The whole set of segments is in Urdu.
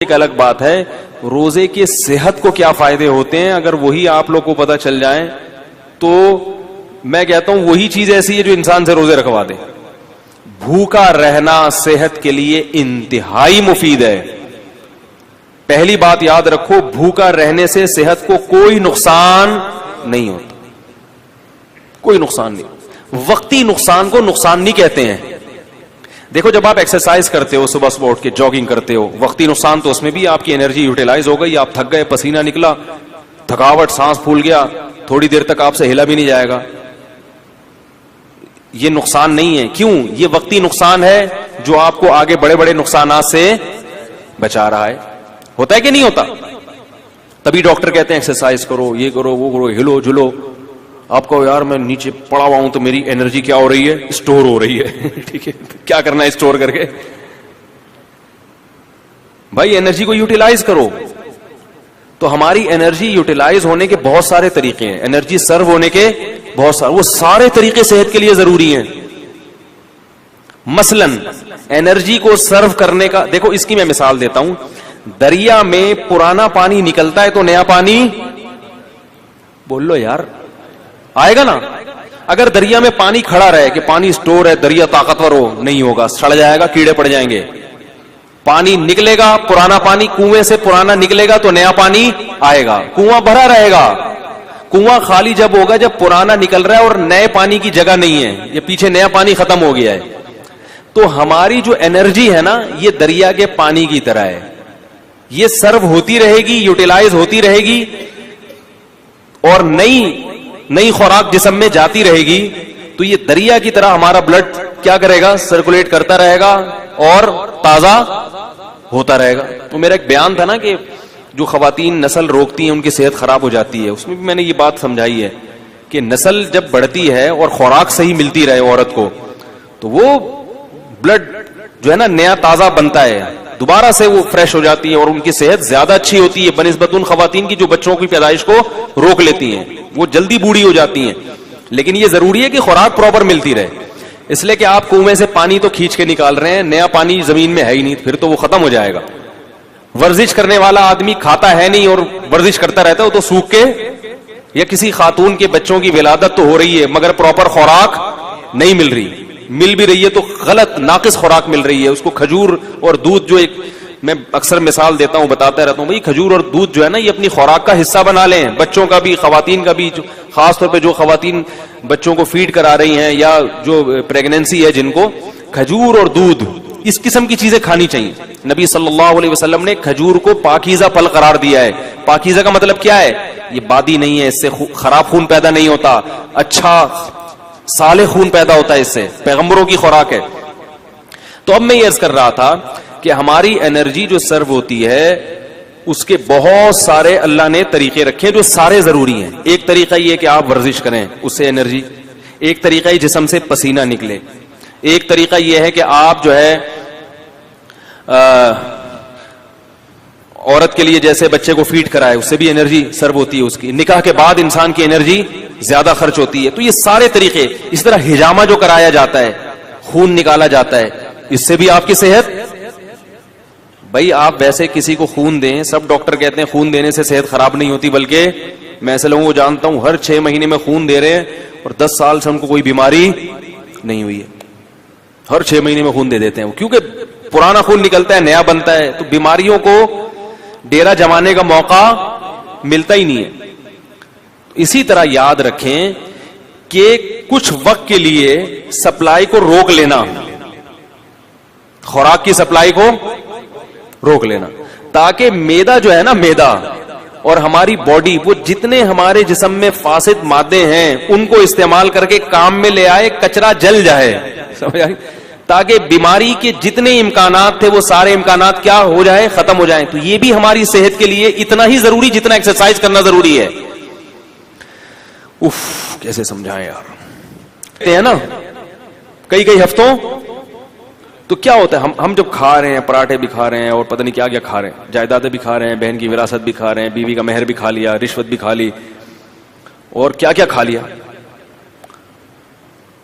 ایک الگ بات ہے روزے کے صحت کو کیا فائدے ہوتے ہیں، اگر وہی آپ لوگ کو پتہ چل جائیں تو میں کہتا ہوں وہی چیز ایسی ہے جو انسان سے روزے رکھوا دے. بھوکا رہنا صحت کے لیے انتہائی مفید ہے. پہلی بات یاد رکھو، بھوکا رہنے سے صحت کو کوئی نقصان نہیں ہوتا، کوئی نقصان نہیں. وقتی نقصان کو نقصان نہیں کہتے ہیں. دیکھو جب آپ ایکسرسائز کرتے ہو، صبح صبح اٹھ کے جاگنگ کرتے ہو، وقتی نقصان تو اس میں بھی آپ کی انرجی یوٹیلائز ہو گئی، آپ تھک گئے، پسینہ نکلا، تھکاوٹ، سانس پھول گیا، تھوڑی دیر تک آپ سے ہلا بھی نہیں جائے گا. یہ نقصان نہیں ہے. کیوں؟ یہ وقتی نقصان ہے جو آپ کو آگے بڑے بڑے نقصانات سے بچا رہا ہے. ہوتا ہے کہ نہیں ہوتا؟ تبھی ڈاکٹر کہتے ہیں ایکسرسائز کرو، یہ کرو، وہ کرو، ہلو جلو. آپ کو یار میں نیچے پڑا ہوا ہوں تو میری انرجی کیا ہو رہی ہے؟ اسٹور ہو رہی ہے. ٹھیک ہے، کیا کرنا ہے اسٹور کر کے؟ بھائی انرجی کو یوٹیلائز کرو. تو ہماری انرجی یوٹیلائز ہونے کے بہت سارے طریقے ہیں، انرجی سرو ہونے کے بہت سارے، وہ سارے طریقے صحت کے لیے ضروری ہیں. مثلا انرجی کو سرو کرنے کا دیکھو، اس کی میں مثال دیتا ہوں. دریا میں پرانا پانی نکلتا ہے تو نیا پانی، بول لو یار، آئے گا نا. اگر دریا میں پانی کھڑا رہے کہ پانی اسٹور ہے، دریا طاقتور ہو، نہیں ہوگا، سڑ جائے گا، کیڑے پڑ جائیں گے. پانی نکلے گا، پرانا پانی کنویں سے پرانا نکلے گا تو نیا پانی آئے گا. کنواں بھرا رہے گا. کنواں خالی جب ہوگا جب پرانا نکل رہا ہے اور نئے پانی کی جگہ نہیں ہے، یہ پیچھے نیا پانی ختم ہو گیا ہے. تو ہماری جو انرجی ہے نا، یہ دریا کے پانی کی طرح ہے. یہ سرو ہوتی رہے گی، یوٹیلائز ہوتی رہے گی، اور نئی خوراک جسم میں جاتی رہے گی. تو یہ دریا کی طرح ہمارا بلڈ کیا کرے گا؟ سرکولیٹ کرتا رہے گا اور تازہ ہوتا رہے گا. تو میرا ایک بیان تھا نا کہ جو خواتین نسل روکتی ہیں ان کی صحت خراب ہو جاتی ہے، اس میں بھی میں نے یہ بات سمجھائی ہے کہ نسل جب بڑھتی ہے اور خوراک صحیح ملتی رہے عورت کو، تو وہ بلڈ جو ہے نا نیا تازہ بنتا ہے، دوبارہ سے وہ فریش ہو جاتی ہے اور ان کی صحت زیادہ اچھی ہوتی ہے بنسبت ان خواتین کی جو بچوں کی پیدائش کو روک لیتی ہیں. وہ جلدی بوڑھی ہو جاتی ہیں. لیکن یہ ضروری ہے کہ خوراک پراپر ملتی رہے. اس لیے کہ آپ کنویں سے پانی تو کھینچ کے نکال رہے ہیں، نیا پانی زمین میں ہے ہی نہیں، پھر تو وہ ختم ہو جائے گا. ورزش کرنے والا آدمی کھاتا ہے نہیں اور ورزش کرتا رہتا ہے، وہ تو سوکھ کے، یا کسی خاتون کے بچوں کی ولادت تو ہو رہی ہے مگر پراپر خوراک نہیں مل رہی، مل بھی رہی ہے تو غلط ناقص خوراک مل رہی ہے. اس کو کھجور اور دودھ، جو ایک میں اکثر مثال دیتا ہوں، بتاتا رہتا ہوں، بھائی کھجور اور دودھ جو ہے نا یہ اپنی خوراک کا حصہ بنا لیں، بچوں کا بھی، خواتین کا بھی. خاص طور پہ جو خواتین بچوں کو فیڈ کرا رہی ہیں یا جو پریگننسی ہے جن کو، کھجور اور دودھ اس قسم کی چیزیں کھانی چاہیے. نبی صلی اللہ علیہ وسلم نے کھجور کو پاکیزہ پھل قرار دیا ہے. پاکیزہ کا مطلب کیا ہے؟ یہ بادی نہیں ہے، اس سے خراب خون پیدا نہیں ہوتا، اچھا صالح خون پیدا ہوتا ہے، اس سے پیغمبروں کی خوراک ہے. تو اب میں یہ عرض کر رہا تھا کہ ہماری انرجی جو سرو ہوتی ہے اس کے بہت سارے اللہ نے طریقے رکھے جو سارے ضروری ہیں. ایک طریقہ یہ کہ آپ ورزش کریں، اس سے انرجی. ایک طریقہ یہ جسم سے پسینہ نکلے. ایک طریقہ یہ ہے کہ آپ جو ہے عورت کے لیے جیسے بچے کو فیڈ کرائے، اس سے بھی انرجی سرو ہوتی ہے. اس کی نکاح کے بعد انسان کی انرجی زیادہ خرچ ہوتی ہے. تو یہ سارے طریقے. اس طرح ہجامہ جو کرایا جاتا ہے، خون نکالا جاتا ہے، اس سے بھی آپ کی صحت. بھائی آپ ویسے کسی کو خون دیں، سب ڈاکٹر کہتے ہیں خون دینے سے صحت خراب نہیں ہوتی، بلکہ میں ایسے لوگوں کو جانتا ہوں ہر 6 مہینے میں خون دے رہے ہیں اور 10 سال سے ان کو کوئی بیماری نہیں ہوئی ہے. ہر 6 مہینے میں خون دے دیتے ہیں وہ، کیونکہ پرانا خون نکلتا ہے، نیا بنتا ہے، تو بیماریوں کو ڈیرا جمانے کا موقع ملتا ہی نہیں ہے. اسی طرح یاد رکھیں کہ کچھ وقت کے لیے سپلائی کو روک لینا، خوراک کی سپلائی کو روک لینا، تاکہ میدا جو ہے نا، میدا اور ہماری باڈی، وہ جتنے ہمارے جسم میں فاسد مادے ہیں ان کو استعمال کر کے کام میں لے آئے، کچرا جل جائے، سمجھ آئی؟ تاکہ بیماری کے جتنے امکانات تھے وہ سارے امکانات کیا ہو جائے؟ ختم ہو جائیں. تو یہ بھی ہماری صحت کے لیے اتنا ہی ضروری جتنا ایکسرسائز کرنا ضروری ہے. کیسے سمجھائیں یار؟ ہے نا کئی ہفتوں. تو کیا ہوتا ہے، ہم جب کھا رہے ہیں، پراٹھے بھی کھا رہے ہیں اور پتہ نہیں کیا کیا کھا رہے ہیں، جائیدادیں بھی کھا رہے ہیں، بہن کی وراثت بھی کھا رہے ہیں، بیوی کا مہر بھی کھا لیا، رشوت بھی کھا لی، اور کیا کیا کھا لیا.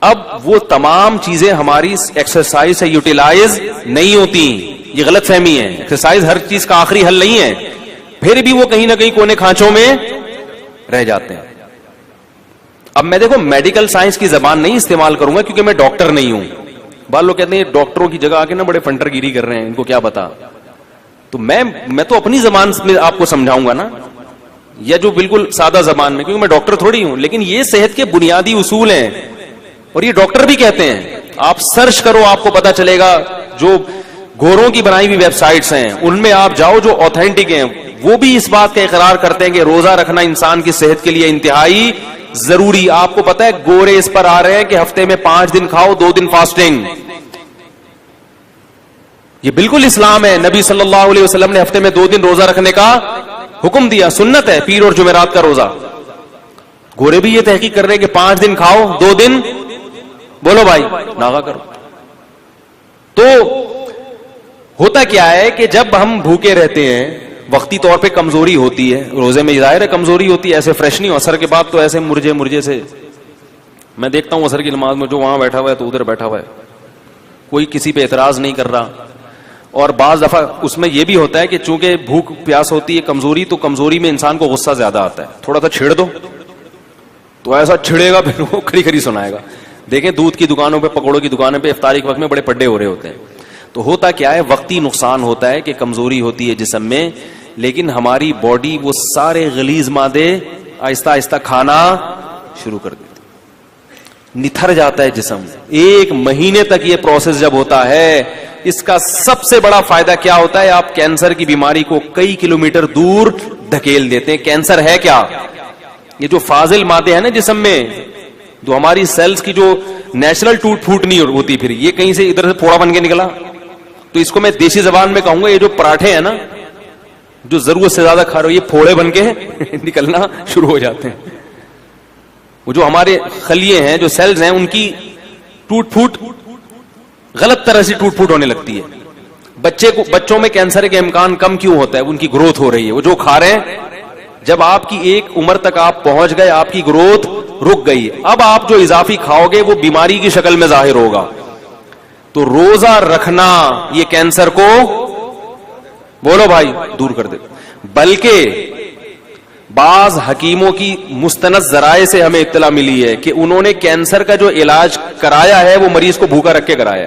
اب وہ تمام چیزیں ہماری ایکسرسائز سے یوٹیلائز نہیں ہوتی. یہ غلط فہمی ہے. ایکسرسائز ہر چیز کا آخری حل نہیں ہے, پھر بھی وہ کہیں نہ کہیں کونے کھانچوں میں رہ جاتے ہیں. اب میں دیکھو میڈیکل سائنس کی زبان نہیں استعمال کروں گا کیونکہ میں ڈاکٹر نہیں ہوں. بعض لوگ کہتے ہیں ڈاکٹروں کی جگہ آ کے نا بڑے فنٹر گیری کر رہے ہیں, ان کو کیا پتا. تو میں تو اپنی زبان میں آپ کو سمجھاؤں گا نا, یا جو بالکل سادہ زبان میں, کیونکہ میں ڈاکٹر تھوڑی ہوں. لیکن یہ صحت کے بنیادی اصول ہیں اور یہ ڈاکٹر بھی کہتے ہیں. آپ سرچ کرو, آپ کو پتا چلے گا. جو گوروں کی بنائی ہوئی ویب سائٹس ہیں ان میں آپ جاؤ جو اوتھینٹک ہیں, وہ بھی اس بات کا اقرار کرتے ہیں کہ روزہ رکھنا انسان کی صحت کے لیے انتہائی ضروری. آپ کو پتا ہے گورے اس پر آ رہے ہیں کہ ہفتے میں 5 دن کھاؤ 2 دن فاسٹنگ. یہ بالکل اسلام ہے. نبی صلی اللہ علیہ وسلم نے ہفتے میں 2 دن روزہ رکھنے کا حکم دیا, سنت ہے پیر اور جمعرات کا روزہ. گورے بھی یہ تحقیق کر رہے ہیں کہ 5 دن کھاؤ 2 دن بولو بھائی ناغا کرو. تو ہوتا کیا ہے کہ جب ہم بھوکے رہتے ہیں, وقتی طور پہ کمزوری ہوتی ہے, روزے میں ظاہر ہے کمزوری ہوتی ہے, ایسے فریش نہیں ہو. اثر کے بعد تو ایسے مرجے سے میں دیکھتا ہوں اثر کی نماز میں جو وہاں بیٹھا ہوا ہے تو ادھر بیٹھا ہوا ہے, کوئی کسی پہ اعتراض نہیں کر رہا. اور بعض دفعہ اس میں یہ بھی ہوتا ہے کہ چونکہ بھوک پیاس ہوتی ہے کمزوری, تو کمزوری میں انسان کو غصہ زیادہ آتا ہے. تھوڑا سا چھیڑ دو تو ایسا چھڑے گا پھر وہ کھڑی کھڑی سنائے گا. دیکھیں دودھ کی دکانوں پہ, پکوڑوں کی دکانوں پہ افطاری کے وقت میں بڑے پڈے ہو رہے ہوتے ہیں. تو ہوتا کیا ہے, وقتی نقصان ہوتا ہے کہ کمزوری ہوتی ہے جسم میں, لیکن ہماری باڈی وہ سارے غلیظ مادے آہستہ آہستہ کھانا شروع کر دیتی, نتھر جاتا ہے جسم. 1 مہینے تک یہ پروسیس جب ہوتا ہے, اس کا سب سے بڑا فائدہ کیا ہوتا ہے, آپ کینسر کی بیماری کو کئی کلومیٹر دور دھکیل دیتے ہیں. کینسر ہے کیا, یہ جو فاضل مادے ہیں نا جسم میں, جو ہماری سیلز کی جو نیچرل ٹوٹ پھوٹ نہیں ہوتی, پھر یہ کہیں سے ادھر سے پھوڑا بن کے نکلا. تو اس کو میں دیسی زبان میں کہوں گا, یہ جو پراٹھے ہیں نا جو ضرورت سے زیادہ کھا رہے ہو, یہ پھوڑے بن کے نکلنا شروع ہو جاتے ہیں. وہ جو ہمارے خلیے ہیں, جو سیلز ہیں, ان کی ٹوٹ پھوٹ غلط طرح سے ٹوٹ پھوٹ ہونے لگتی ہے. بچوں میں کینسر کے امکان کم کیوں ہوتا ہے, ان کی گروتھ ہو رہی ہے. وہ جو کھا رہے ہیں, جب آپ کی ایک عمر تک آپ پہنچ گئے, آپ کی گروتھ رک گئی. اب آپ جو اضافی کھاؤ گے وہ بیماری کی شکل میں ظاہر ہوگا. تو روزہ رکھنا یہ کینسر کو بولو بھائی دور کر دے. بلکہ بعض حکیموں کی مستند ذرائع سے ہمیں اطلاع ملی ہے کہ انہوں نے کینسر کا جو علاج کرایا ہے وہ مریض کو بھوکا رکھ کے کرایا.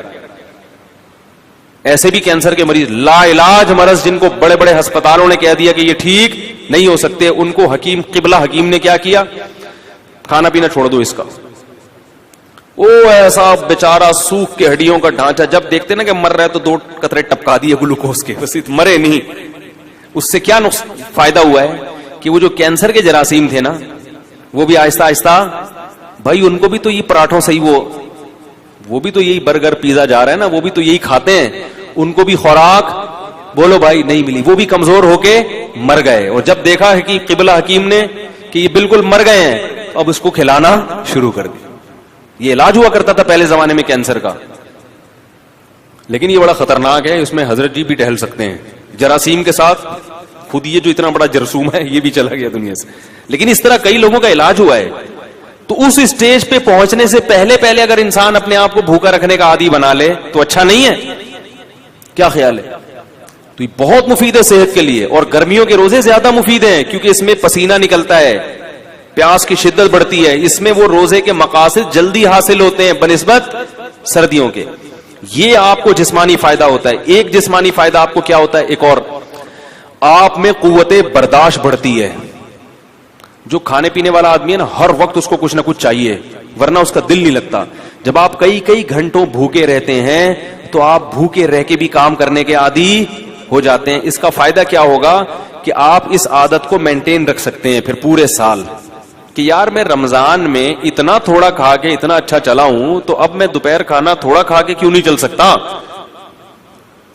ایسے بھی کینسر کے مریض لا علاج مرض, جن کو بڑے بڑے ہسپتالوں نے کہہ دیا کہ یہ ٹھیک نہیں ہو سکتے, ان کو حکیم قبلہ حکیم نے کیا کیا, کھانا پینا چھوڑ دو اس کا. او ایسا بیچارہ سوکھ کے ہڈیوں کا ڈھانچہ, جب دیکھتے نا کہ مر رہا ہے تو 2 قطرے ٹپکا دیے گلوکوز کے, بس مرے نہیں. اس سے کیا فائدہ ہوا ہے کہ وہ جو کینسر کے جراثیم تھے نا, وہ بھی آہستہ آہستہ, بھائی ان کو بھی تو یہ پراٹھوں سے ہی وہ بھی تو یہی برگر پیزا جا رہا ہے نا, وہ بھی تو یہی کھاتے ہیں, ان کو بھی خوراک بولو بھائی نہیں ملی, وہ بھی کمزور ہو کے مر گئے. اور جب دیکھا ہے کہ قبلہ حکیم نے کہ یہ بالکل مر گئے ہیں, اب اس کو کھلانا شروع کر دیا. یہ علاج ہوا کرتا تھا پہلے زمانے میں کینسر کا, لیکن یہ بڑا خطرناک ہے. اس میں حضرت جی بھی ٹہل سکتے ہیں جراثیم کے ساتھ. خود یہ جو اتنا بڑا جرثوم ہے یہ بھی چلا گیا دنیا سے, لیکن اس طرح کئی لوگوں کا علاج ہوا ہے. تو اس اسٹیج پہ پہنچنے سے پہلے اگر انسان اپنے آپ کو بھوکا رکھنے کا عادی بنا لے تو اچھا نہیں ہے. کیا خیال ہے؟ تو یہ بہت مفید ہے صحت کے لیے. اور گرمیوں کے روزے زیادہ مفید ہیں کیونکہ اس میں پسینہ نکلتا ہے, پیاس کی شدت بڑھتی ہے, اس میں وہ روزے کے مقاصد جلدی حاصل ہوتے ہیں بنسبت سردیوں کے. یہ آپ کو جسمانی فائدہ ہوتا ہے. ایک جسمانی فائدہ آپ کو کیا ہوتا ہے, ایک اور, آپ میں قوت برداشت بڑھتی ہے. جو کھانے پینے والا آدمی ہے نا, ہر وقت اس کو کچھ نہ کچھ چاہیے ورنہ اس کا دل نہیں لگتا. جب آپ کئی گھنٹوں بھوکے رہتے ہیں تو آپ بھوکے رہ کے بھی کام کرنے کے عادی ہو جاتے ہیں. اس کا فائدہ کیا ہوگا کہ آپ اس عادت کو مینٹین رکھ سکتے ہیں پھر پورے سال, کہ یار میں رمضان میں اتنا تھوڑا کھا کے اتنا اچھا چلا ہوں, تو اب میں دوپہر کھانا تھوڑا کھا کے کیوں نہیں چل سکتا.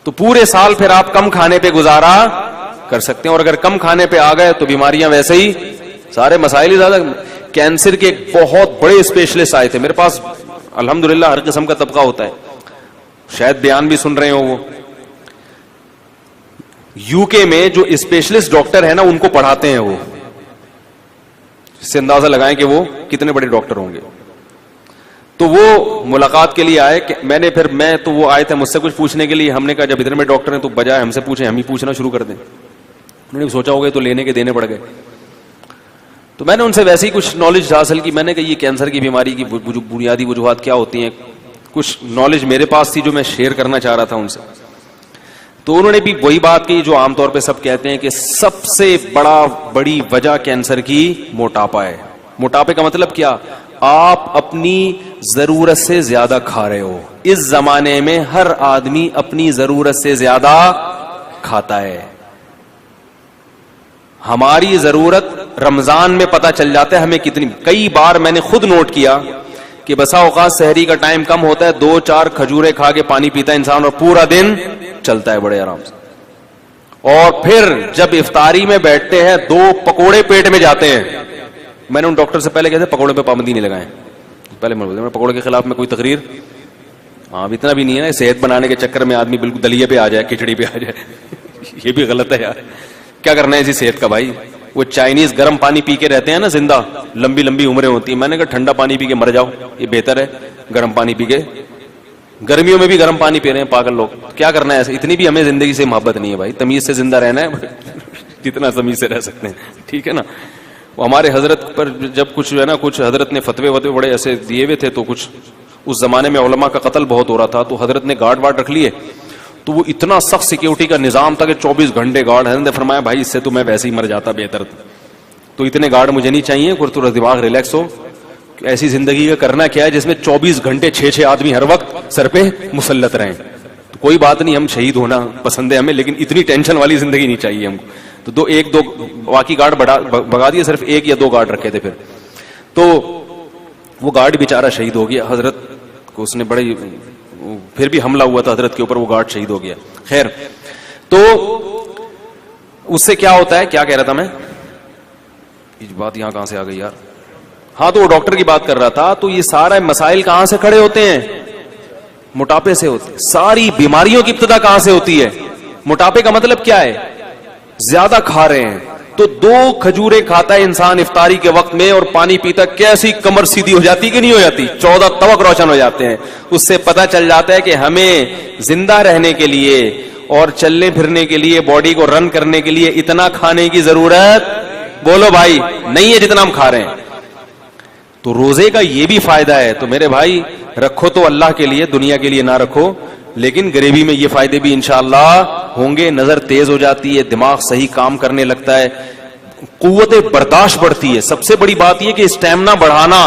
تو پورے سال پھر آپ کم کھانے پہ گزارا کر سکتے ہیں. اور اگر کم کھانے پہ آ گئے تو بیماریاں ویسے ہی, سارے مسائل ہی زیادہ. کینسر کے ایک بہت بڑے اسپیشلسٹ آئے تھے میرے پاس, الحمدللہ ہر قسم کا طبقہ ہوتا ہے, شاید بیان بھی سن رہے ہو. وہ یو کے میں جو اسپیشلسٹ ڈاکٹر ہیں نا ان کو پڑھاتے ہیں, وہ اس سے اندازہ لگائیں کہ وہ کتنے بڑے ڈاکٹر ہوں گے. تو وہ ملاقات کے لیے آئے کہ میں تو وہ آئے تھے مجھ سے کچھ پوچھنے کے لیے. ہم نے کہا جب ادھر میں ڈاکٹر ہیں تو بجائے ہم سے پوچھیں ہم ہی پوچھنا شروع کر دیں. انہوں نے سوچا ہوگا تو لینے کے دینے پڑ گئے. تو میں نے ان سے ویسے ہی کچھ نالج حاصل کی. میں نے کہا یہ کینسر کی بیماری کی بنیادی وجوہات کیا ہوتی ہیں, کچھ نالج میرے پاس تھی جو میں شیئر کرنا چاہ رہا تھا ان سے. تو انہوں نے بھی وہی بات کی جو عام طور پہ سب کہتے ہیں کہ سب سے بڑی وجہ کینسر کی موٹاپا ہے. موٹاپے کا مطلب کیا؟ آپ اپنی ضرورت سے زیادہ کھا رہے ہو. اس زمانے میں ہر آدمی اپنی ضرورت سے زیادہ کھاتا ہے. ہماری ضرورت رمضان میں پتہ چل جاتا ہے ہمیں کتنی. کئی بار میں نے خود نوٹ کیا کہ بسا اوقات سحری کا ٹائم کم ہوتا ہے, 2-4 کھجورے کھا کے پانی پیتا ہے انسان اور پورا دن چلتا ہے بڑے آرام سے. اور پھر جب افطاری میں بیٹھتے ہیں 2 پکوڑے پیٹ میں جاتے ہیں. میں نے ان ڈاکٹر سے پہلے کہتے پکوڑے پہ پابندی نہیں لگائیں. پہلے میں پکوڑے کے خلاف میں کوئی تقریر اتنا بھی نہیں ہے. صحت بنانے کے چکر میں آدمی بالکل دلیے پہ آ جائے, کھچڑی پہ آ جائے, یہ بھی غلط ہے یار. کیا کرنا ہے اسی صحت کا بھائی. وہ چائنیز گرم پانی پی کے رہتے ہیں نا زندہ, لمبی لمبی عمریں ہوتی ہیں. میں نے کہا ٹھنڈا پانی پی کے مر جاؤ, یہ بہتر ہے گرم پانی پی کے. گرمیوں میں بھی گرم پانی پی رہے ہیں پاگل لوگ. کیا کرنا ہے ایسے. اتنی بھی ہمیں زندگی سے محبت نہیں ہے بھائی. تمیز سے زندہ رہنا ہے جتنا تمیز سے رہ سکتے ہیں, ٹھیک ہے نا. وہ ہمارے حضرت پر جب کچھ ہے نا, کچھ حضرت نے فتوے بڑے ایسے دیے ہوئے تھے, تو کچھ اس زمانے میں علماء کا قتل بہت ہو رہا تھا, تو حضرت نے گارڈ رکھ لیے. تو وہ اتنا سخت سیکیورٹی کا نظام تھا کہ 24 گھنٹے گارڈ. حضرت نے فرمایا بھائی اس سے تو میں ویسے ہی مر جاتا بہتر, تو اتنے گارڈ مجھے نہیں چاہیے. تھوڑا دماغ ریلیکس ہو. ایسی زندگی کا کرنا کیا ہے جس میں 24 گھنٹے 6 آدمی ہر وقت سر پہ مسلط رہیں. تو کوئی بات نہیں, ہم شہید ہونا پسند ہے ہمیں, لیکن اتنی ٹینشن والی زندگی نہیں چاہیے ہم کو. تو 1-2 باقی گارڈ بگا دیے, صرف 1 یا 2 گارڈ رکھے تھے. پھر تو وہ گارڈ بیچارہ شہید ہو گیا. حضرت کو اس نے بڑے, پھر بھی حملہ ہوا تھا حضرت کے اوپر, وہ گارڈ شہید ہو گیا. خیر, تو اس سے کیا ہوتا ہے, کیا کہہ رہا تھا میں, یہ بات یہاں کہاں سے آ گئی یار. ہاں, تو وہ ڈاکٹر کی بات کر رہا تھا. تو یہ سارے مسائل کہاں سے کھڑے ہوتے ہیں؟ موٹاپے سے ہوتے ہیں. ساری بیماریوں کی ابتدا کہاں سے ہوتی ہے؟ موٹاپے کا مطلب کیا ہے؟ زیادہ کھا رہے ہیں. تو 2 کھجورے کھاتا ہے انسان افطاری کے وقت میں اور پانی پیتا, کیسی کمر سیدھی ہو جاتی کہ نہیں ہو جاتی, 14 طبق روشن ہو جاتے ہیں. اس سے پتہ چل جاتا ہے کہ ہمیں زندہ رہنے کے لیے اور چلنے پھرنے کے لیے, باڈی کو رن کرنے کے لیے اتنا کھانے کی ضرورت, بولو بھائی, نہیں ہے جتنا ہم کھا رہے ہیں. تو روزے کا یہ بھی فائدہ ہے. تو میرے بھائی رکھو تو اللہ کے لیے, دنیا کے لیے نہ رکھو, لیکن غریبی میں یہ فائدے بھی انشاءاللہ ہوں گے. نظر تیز ہو جاتی ہے, دماغ صحیح کام کرنے لگتا ہے, قوت برداشت بڑھتی ہے. سب سے بڑی بات یہ کہ اسٹیمنا بڑھانا,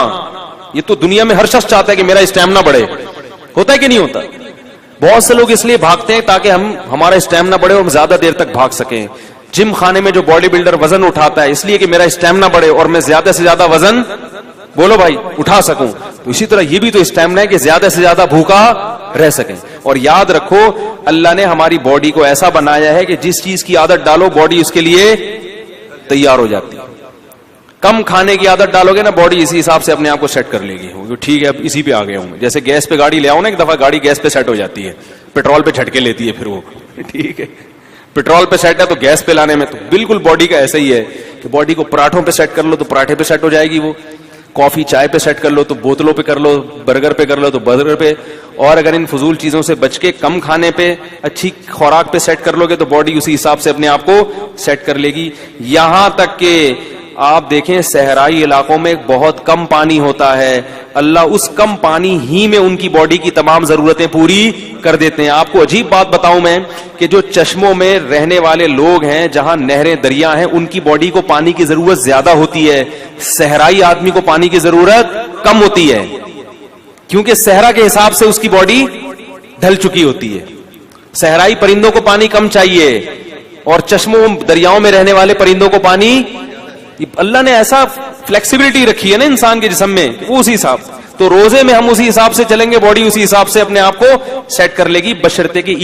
یہ تو دنیا میں ہر شخص چاہتا ہے کہ میرا اسٹیمنا بڑھے. ہوتا ہے کہ نہیں ہوتا؟ بہت سے لوگ اس لیے بھاگتے ہیں تاکہ ہمارا اسٹیمنا بڑھے اور ہم زیادہ دیر تک بھاگ سکیں. جم خانے میں جو باڈی بلڈر وزن اٹھاتا ہے اس لیے کہ میرا اسٹیمنا بڑھے اور میں زیادہ سے زیادہ وزن, بولو بھائی, اٹھا سکوں. تو اسی طرح یہ بھی تو اسٹیمنا ہے کہ زیادہ سے زیادہ بھوکا رہ سکیں. اور یاد رکھو اللہ نے ہماری باڈی کو ایسا بنایا ہے کہ جس چیز کی عادت ڈالو باڈی اس کے لیے تیار ہو جاتی ہے. کم کھانے کی عادت ڈالو گے نا, باڈی اسی حساب سے اپنے آپ کو سیٹ کر لے گی. ٹھیک ہے اب اسی پہ آ گیا ہوں. جیسے گیس پہ گاڑی لے آؤ نا, ایک دفعہ گاڑی گیس پہ سیٹ ہو جاتی ہے, پیٹرول پہ جھٹکے لیتی ہے پھر وہ, ٹھیک ہے. پیٹرول پہ سیٹ ہے تو گیس پہ لانے میں تو بالکل باڈی کا ایسا ہی ہے کہ باڈی کو پراٹھوں پہ سیٹ کر لو تو پراٹھے پہ سیٹ ہو جائے گی, وہ کافی چائے پہ سیٹ کر لو تو بوتلوں پہ کر لو, برگر پہ کر لو تو برگر پہ. اور اگر ان فضول چیزوں سے بچ کے کم کھانے پہ, اچھی خوراک پہ سیٹ کر لو گے تو باڈی اسی حساب سے اپنے آپ کو سیٹ کر لے گی. یہاں تک کہ آپ دیکھیں صحرائی علاقوں میں بہت کم پانی ہوتا ہے, اللہ اس کم پانی ہی میں ان کی باڈی کی تمام ضرورتیں پوری کر دیتے ہیں. آپ کو عجیب بات بتاؤں میں کہ جو چشموں میں رہنے والے لوگ ہیں, جہاں نہریں دریا ہیں, ان کی باڈی کو پانی کی ضرورت زیادہ ہوتی ہے, صحرائی آدمی کو پانی کی ضرورت کم ہوتی ہے, کیونکہ صحرا کے حساب سے اس کی باڈی ڈھل چکی ہوتی ہے. صحرائی پرندوں کو پانی کم چاہیے اور چشموں دریاؤں میں رہنے والے پرندوں کو پانی, اللہ نے ایسا فلیکسیبلٹی رکھی ہے نا انسان کے جسم میں, وہ اسی حساب. تو روزے میں ہم اسی حساب سے چلیں گے, باڈی اسی حساب سے اپنے آپ کو سیٹ کر لے گی, بشرطے کہ